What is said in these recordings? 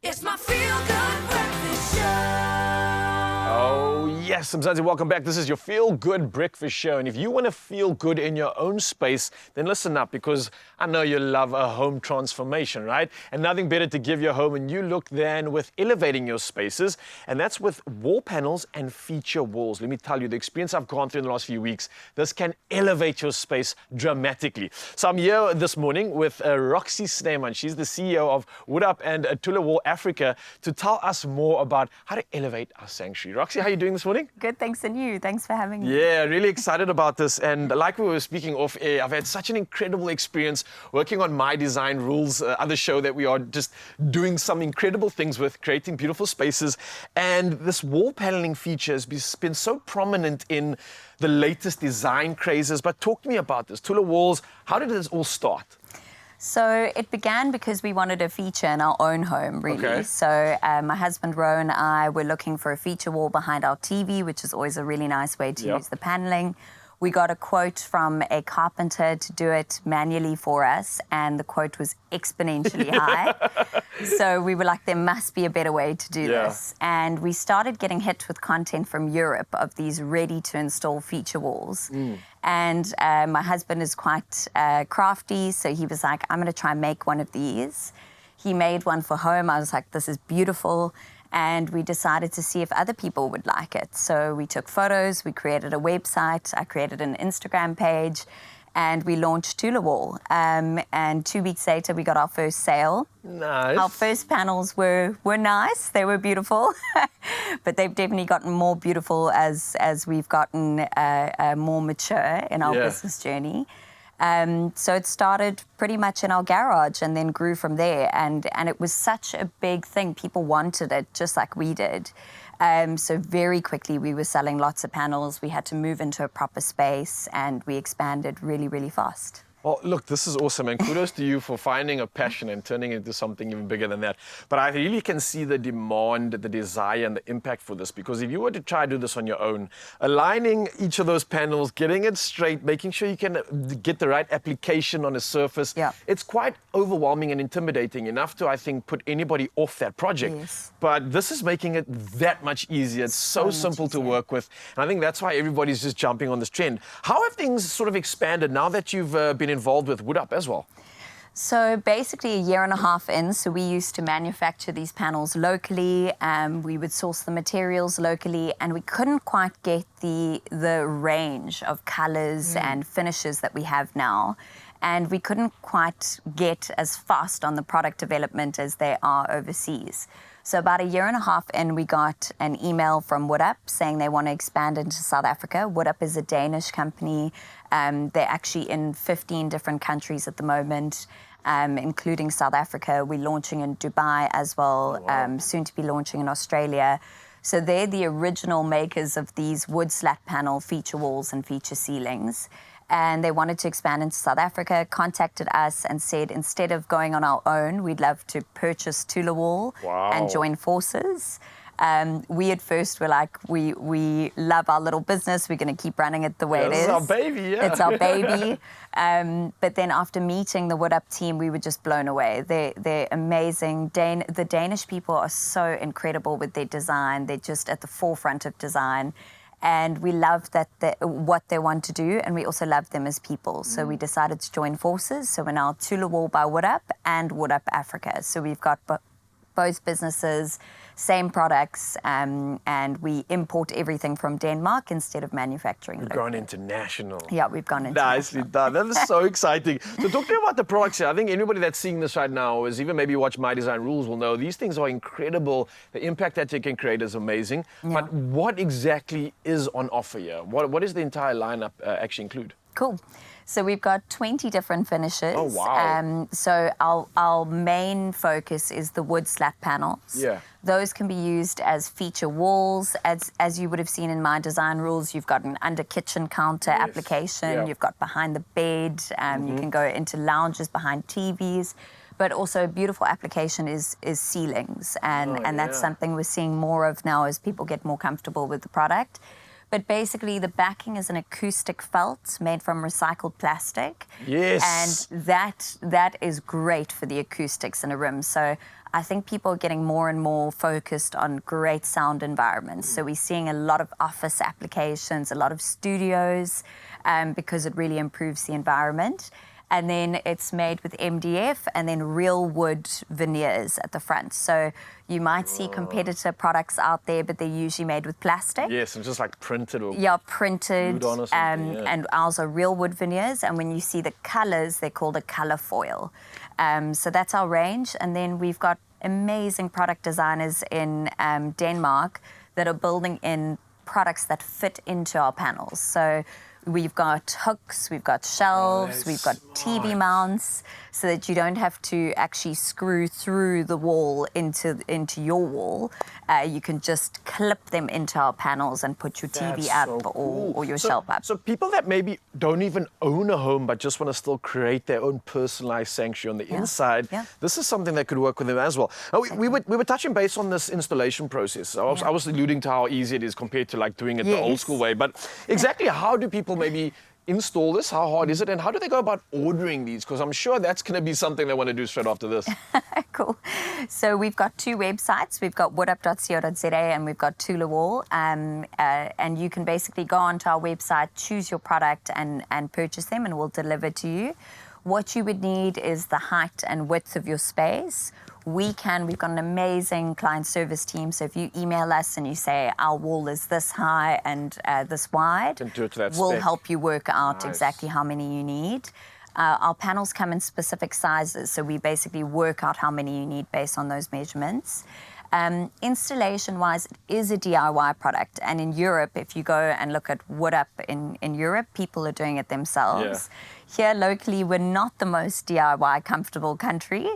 It's my feel-good breakfast show. Oh, yes, Mzansi, welcome back. This is your Feel Good Breakfast Show. And if you want to feel good in your own space, then listen up, because I know you love a home transformation, right? And nothing better to give your home a new look than with elevating your spaces. And that's with wall panels and feature walls. Let me tell you, the experience I've gone through in the last few weeks, this can elevate your space dramatically. So I'm here this morning with Roxy Sneeman. She's the CEO of Wood Up and Thula Wall Africa, to tell us more about how to elevate our sanctuary. Roxy, how are you doing this morning? Good, thanks, and you. Thanks for having me. Yeah, really excited about this. And like we were speaking off air, I've had such an incredible experience working on My Design Rules, other show that we are just doing some incredible things with, creating beautiful spaces. And this wall paneling feature has been so prominent in the latest design crazes. But talk to me about this. Thula Walls, how did this all start? So it began because we wanted a feature in our own home, really. Okay. So my husband, Ro, and I were looking for a feature wall behind our TV, which is always a really nice way to use the paneling. We got a quote from a carpenter to do it manually for us, and the quote was exponentially high. So we were like, there must be a better way to do this. And we started getting hit with content from Europe of these ready-to-install feature walls. And my husband is quite crafty, so he was like, I'm going to try and make one of these. He made one for home. I was like, this is beautiful. And we decided to see if other people would like it. So we took photos, we created a website, I created an Instagram page, and we launched Thula Wall. And 2 weeks later, we got our first sale. Nice. Our first panels were nice, they were beautiful, but they've definitely gotten more beautiful as we've gotten more mature in our business journey. So it started pretty much in our garage and then grew from there. And it was such a big thing. People wanted it just like we did. So very quickly we were selling lots of panels. We had to move into a proper space and we expanded really, really fast. Well, look, this is awesome, and kudos to you for finding a passion and turning it into something even bigger than that. But I really can see the demand, the desire, and the impact for this, because if you were to try to do this on your own, aligning each of those panels, getting it straight, making sure you can get the right application on a surface, it's quite overwhelming and intimidating enough to, I think, put anybody off that project. Yes. But this is making it that much easier. It's so simple to work with, and I think that's why everybody's just jumping on this trend. How have things sort of expanded now that you've been involved with Wood Up as well? So basically a year and a half in, so we used to manufacture these panels locally, we would source the materials locally, and we couldn't quite get the range of colours and finishes that we have now. And we couldn't quite get as fast on the product development as they are overseas. So about a year and a half in, we got an email from Wood Up saying they want to expand into South Africa. Wood Up is a Danish company. They're actually in 15 different countries at the moment, including South Africa. We're launching in Dubai as well, soon to be launching in Australia. So they're the original makers of these wood slat panel feature walls and feature ceilings. And they wanted to expand into South Africa, contacted us and said, instead of going on our own, we'd love to purchase Thula Wall and join forces. We at first were like, we love our little business. We're going to keep running it the way it is. It's our baby, It's our baby. But then after meeting the Wood Up team, we were just blown away. They're amazing. The Danish people are so incredible with their design. They're just at the forefront of design. And we love what they want to do, and we also love them as people. So we decided to join forces. So we're now Thula Wall by Wood Up and Wood Up Africa. So we've got both businesses, same products, and we import everything from Denmark instead of manufacturing. We've gone international. Yeah, we've gone international. Nicely done. That is so exciting. So talk to me about the products here. I think anybody that's seeing this right now, is even maybe watch My Design Rules, will know these things are incredible. The impact that you can create is amazing. But what exactly is on offer here? What does the entire lineup actually include? Cool. So we've got 20 different finishes. Oh, wow. So our main focus is the wood slat panels. Yeah. Those can be used as feature walls. As you would have seen in My Design Rules, you've got an under kitchen counter application. You've got behind the bed. You can go into lounges behind TVs. But also a beautiful application is ceilings. And that's something we're seeing more of now as people get more comfortable with the product. But basically, the backing is an acoustic felt made from recycled plastic. Yes. And that is great for the acoustics in a room. So I think people are getting more and more focused on great sound environments. So we're seeing a lot of office applications, a lot of studios, because it really improves the environment. And then it's made with MDF and then real wood veneers at the front. So you might see competitor products out there, but they're usually made with plastic. Yes, and just like printed or Printed. glued on or something, yeah. And ours are real wood veneers. And when you see the colors, they're called a color foil. So that's our range. And then we've got amazing product designers in Denmark that are building in products that fit into our panels. So we've got hooks, we've got shelves, we've got TV mounts, so that you don't have to actually screw through the wall into your wall. You can just clip them into our panels and put your TV That's up so cool. or your shelf up. So people that maybe don't even own a home but just want to still create their own personalized sanctuary on the inside, this is something that could work with them as well. Now, we were touching base on this installation process. I was alluding to how easy it is compared to like doing it the old school way. But exactly how do people maybe install this? How hard is it? And how do they go about ordering these? Because I'm sure that's going to be something they want to do straight after this. Cool. So we've got two websites. We've got woodup.co.za and we've got Thula Wall. And you can basically go onto our website, choose your product and purchase them, and we'll deliver to you. What you would need is the height and width of your space. We've got an amazing client service team. So if you email us and you say our wall is this high and this wide, Can do it to that we'll spec. help you work out Nice. exactly how many you need. Our panels come in specific sizes, so we basically work out how many you need based on those measurements. Installation-wise, it is a DIY product, and in Europe, if you go and look at WoodUp in Europe, people are doing it themselves. Here, locally, we're not the most DIY comfortable country,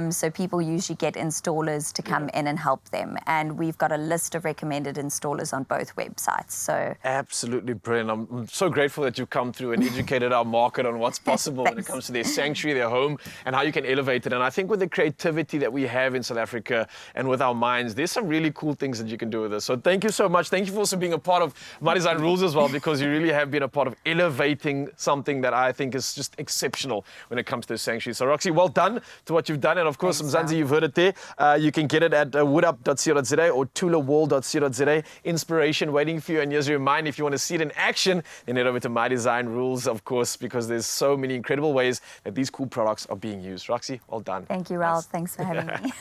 so people usually get installers to come in and help them, and we've got a list of recommended installers on both websites. So Absolutely brilliant. I'm so grateful that you've come through and educated our market on what's possible when it Thanks. comes to their sanctuary, their home, and how you can elevate it. And I think with the creativity that we have in South Africa and with our minds, there's some really cool things that you can do with this. So thank you so much. Thank you for also being a part of My Design Rules as well, because you really have been a part of elevating something that I think is just exceptional when it comes to sanctuary. So Roxy, well done to what you've done. And of course, Thanks, Mzansi, Val. you've heard it there. You can get it at woodup.co.za or thulawall.co.za. Inspiration waiting for you. And here's a reminder, if you want to see it in action, then head over to My Design Rules, of course, because there's so many incredible ways that these cool products are being used. Roxy, well done. thank you, Ralph. Thanks for having me.